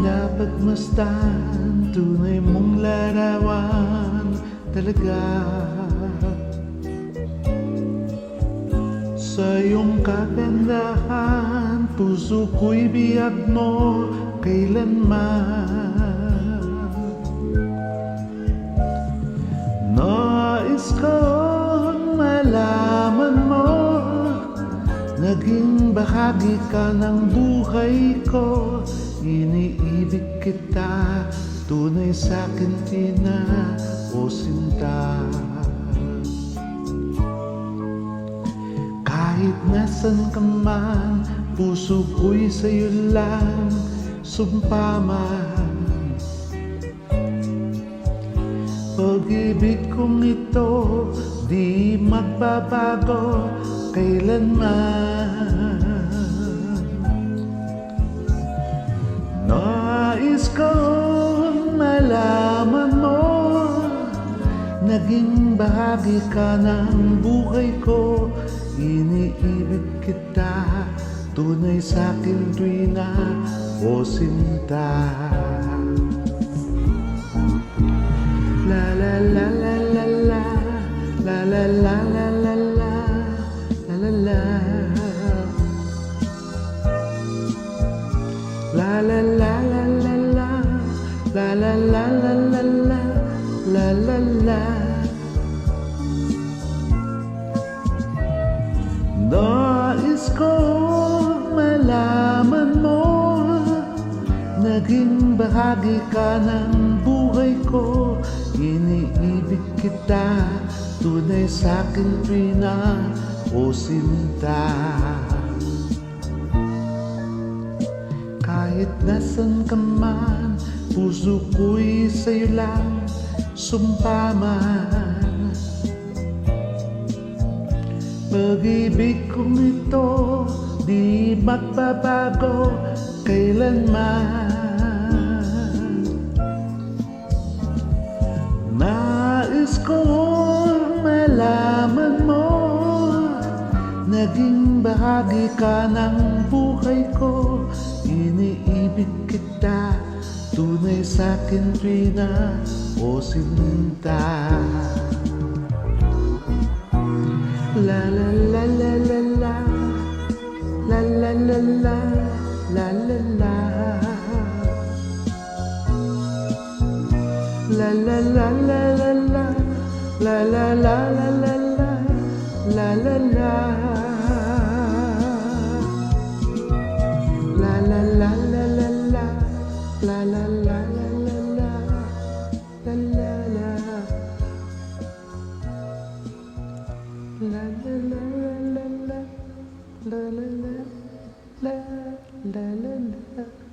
pinapagmasdan, tunay mong larawan talaga. Sa iyong kagandahan, puso ko'y biyag mo kailanman. Nais kong malaman mo, naging bahagi ka ng buhay ko. Iniibig kita, tunay sa'kin ina o sinta. Kahit nasan ka man, puso ko'y sa'yo lang sumpa man. Pag-ibig kong ito di magbabago kailanman. Nais kong malaman mo, naging bahagi ka ng buhay ko. Iniibig kita, tunay sa'kin tuwina o sinta. La la la la la la, la la la la la la, la la la. La la la la la la, la la la la la la, la la la. Nais kong malaman mo, naging bahagi ka ng buhay ko. Iniibig kita, tunay sa'kin tuwina o sinta. Kahit nasan ka man, puso ko'y sa'yo lang sumpa man. Pag-ibig kong ito di magbabago kailanman. Nais kong malaman mo, naging bahagi ka ng buhay ko. Iniibig kita, tunay sa'kin tuwina o sinta. La la la la la la, la la la la, la la la. La la la la la la, la la la la la la, la la la. La la la la la la, la la la la la la, la la la. La la la la la, la la la la, la la la.